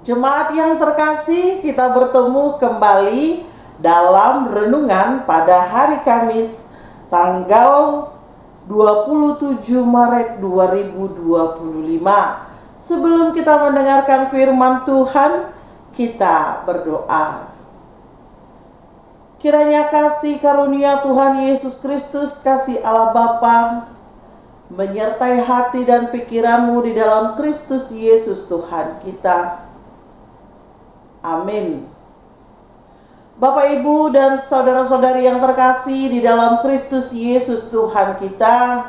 Jemaat yang terkasih, kita bertemu kembali dalam renungan pada hari Kamis tanggal 27 Maret 2025. Sebelum kita mendengarkan firman Tuhan, kita berdoa. Kiranya kasih karunia Tuhan Yesus Kristus, kasih Allah Bapa, menyertai hati dan pikiranmu di dalam Kristus Yesus Tuhan kita. Amin. Bapak, Ibu, dan saudara-saudari yang terkasih di dalam Kristus Yesus Tuhan kita,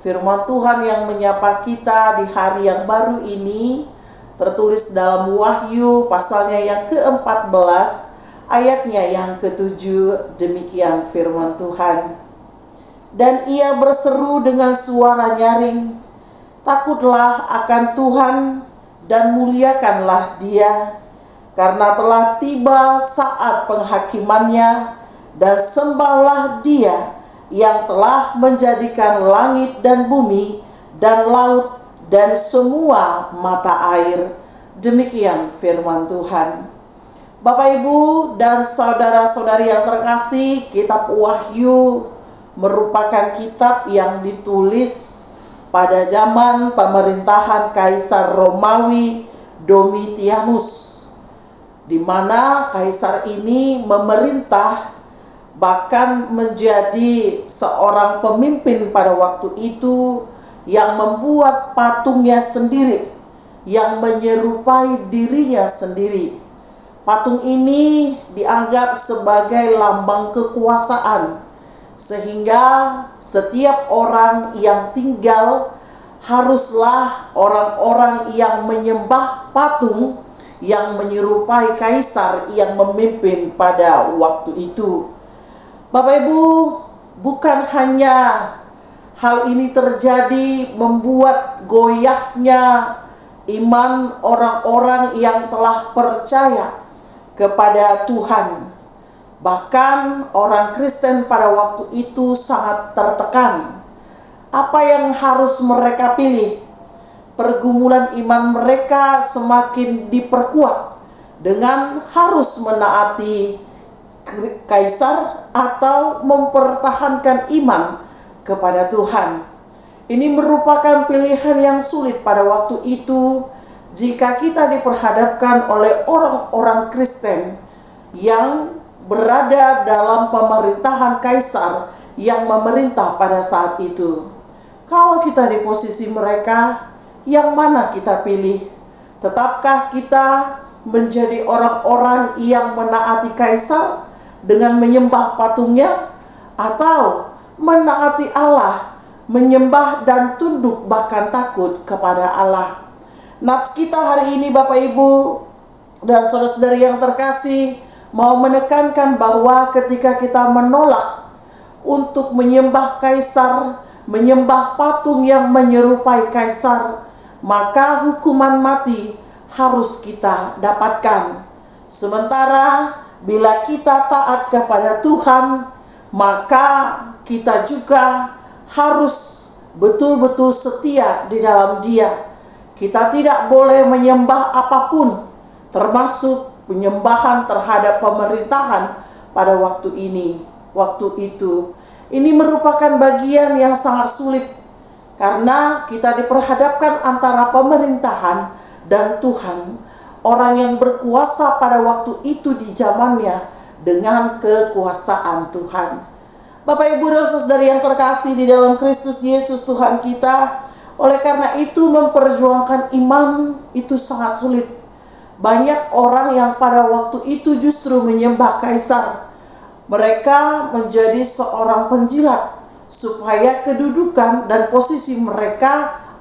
firman Tuhan yang menyapa kita di hari yang baru ini tertulis dalam Wahyu pasalnya yang ke-14 ayatnya yang ke-7. Demikian firman Tuhan. Dan ia berseru dengan suara nyaring, "Takutlah akan Tuhan dan muliakanlah Dia, karena telah tiba saat penghakimannya, dan sembahlah Dia yang telah menjadikan langit dan bumi dan laut dan semua mata air." Demikian firman Tuhan. Bapak, Ibu, dan saudara-saudari yang terkasih, kitab Wahyu merupakan kitab yang ditulis pada zaman pemerintahan Kaisar Romawi Domitianus, di mana kaisar ini memerintah, bahkan menjadi seorang pemimpin pada waktu itu yang membuat patungnya sendiri, yang menyerupai dirinya sendiri. Patung ini dianggap sebagai lambang kekuasaan, sehingga setiap orang yang tinggal haruslah orang-orang yang menyembah patung yang menyerupai kaisar yang memimpin pada waktu itu. Bapak, Ibu, bukan hanya hal ini terjadi membuat goyahnya iman orang-orang yang telah percaya kepada Tuhan. Bahkan orang Kristen pada waktu itu sangat tertekan. Apa yang harus mereka pilih? Pergumulan iman mereka semakin diperkuat dengan harus menaati kaisar atau mempertahankan iman kepada Tuhan. Ini merupakan pilihan yang sulit pada waktu itu jika kita diperhadapkan oleh orang-orang Kristen yang berada dalam pemerintahan kaisar yang memerintah pada saat itu. Kalau kita di posisi mereka, yang mana kita pilih? Tetapkah kita menjadi orang-orang yang menaati kaisar dengan menyembah patungnya, atau menaati Allah, menyembah dan tunduk bahkan takut kepada Allah? Nats kita hari ini, Bapak, Ibu, dan saudara-saudari yang terkasih, mau menekankan bahwa ketika kita menolak untuk menyembah kaisar, menyembah patung yang menyerupai kaisar, maka hukuman mati harus kita dapatkan. Sementara bila kita taat kepada Tuhan, maka kita juga harus betul-betul setia di dalam Dia. Kita tidak boleh menyembah apapun, termasuk penyembahan terhadap pemerintahan pada waktu itu. Ini merupakan bagian yang sangat sulit, karena kita diperhadapkan antara pemerintahan dan Tuhan, orang yang berkuasa pada waktu itu di zamannya dengan kekuasaan Tuhan. Bapak, Ibu, dan saudari yang terkasih di dalam Kristus Yesus Tuhan kita, oleh karena itu memperjuangkan iman itu sangat sulit. Banyak orang yang pada waktu itu justru menyembah kaisar. Mereka menjadi seorang penjilat supaya kedudukan dan posisi mereka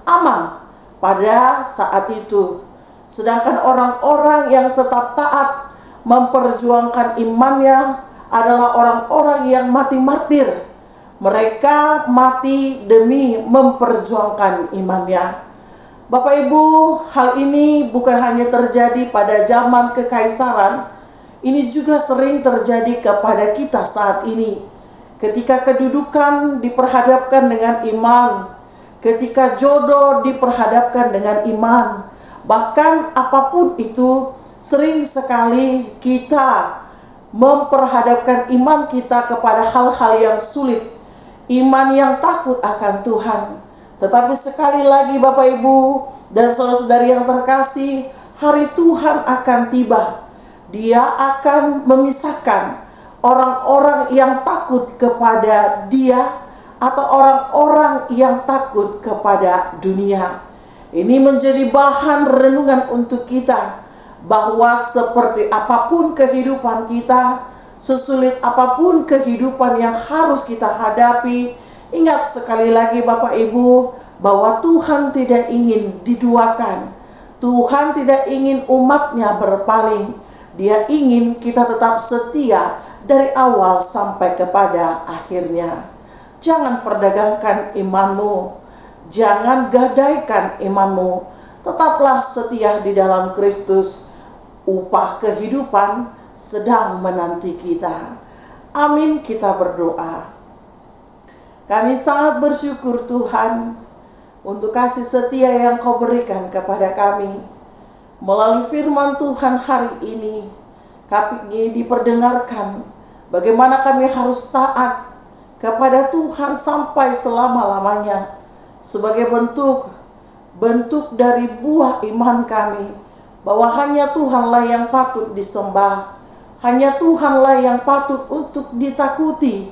aman pada saat itu. Sedangkan orang-orang yang tetap taat memperjuangkan imannya adalah orang-orang yang mati martir. Mereka mati demi memperjuangkan imannya. Bapak, Ibu, hal ini bukan hanya terjadi pada zaman kekaisaran, ini juga sering terjadi kepada kita saat ini. Ketika kedudukan diperhadapkan dengan iman, ketika jodoh diperhadapkan dengan iman, Bahkan apapun itu, sering sekali kita memperhadapkan iman kita kepada hal-hal yang sulit, iman yang takut akan Tuhan. Tetapi sekali lagi Bapak Ibu dan saudara-saudari yang terkasih, hari Tuhan akan tiba. Dia akan memisahkan orang-orang yang takut kepada Dia atau orang-orang yang takut kepada dunia. Ini menjadi bahan renungan untuk kita, bahwa seperti apapun kehidupan kita, sesulit apapun kehidupan yang harus kita hadapi, ingat sekali lagi Bapak Ibu, bahwa Tuhan tidak ingin diduakan. Tuhan tidak ingin umatnya berpaling. Dia ingin kita tetap setia dari awal sampai kepada akhirnya. Jangan perdagangkan imanmu, jangan gadaikan imanmu. Tetaplah setia di dalam Kristus. Upah kehidupan sedang menanti kita. Amin, kita berdoa. Kami sangat bersyukur Tuhan untuk kasih setia yang Kau berikan kepada kami. Melalui firman Tuhan hari ini, kami diperdengarkan bagaimana kami harus taat kepada Tuhan sampai selama-lamanya, sebagai bentuk dari buah iman kami, bahwa hanya Tuhanlah yang patut disembah, hanya Tuhanlah yang patut untuk ditakuti,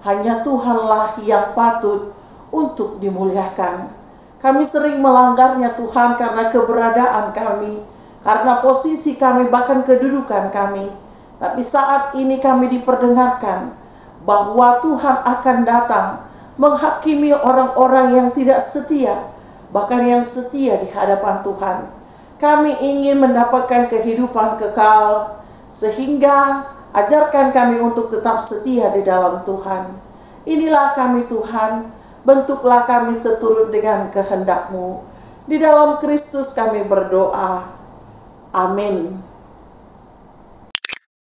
hanya Tuhanlah yang patut untuk dimuliakan. Kami sering melanggarnya Tuhan karena keberadaan kami, karena posisi kami, bahkan kedudukan kami. Tapi saat ini kami diperdengarkan bahwa Tuhan akan datang menghakimi orang-orang yang tidak setia, bahkan yang setia di hadapan Tuhan. Kami ingin mendapatkan kehidupan kekal, sehingga ajarkan kami untuk tetap setia di dalam Tuhan. Inilah kami Tuhan, bentuklah kami seturut dengan kehendak-Mu. Di dalam Kristus kami berdoa. Amin.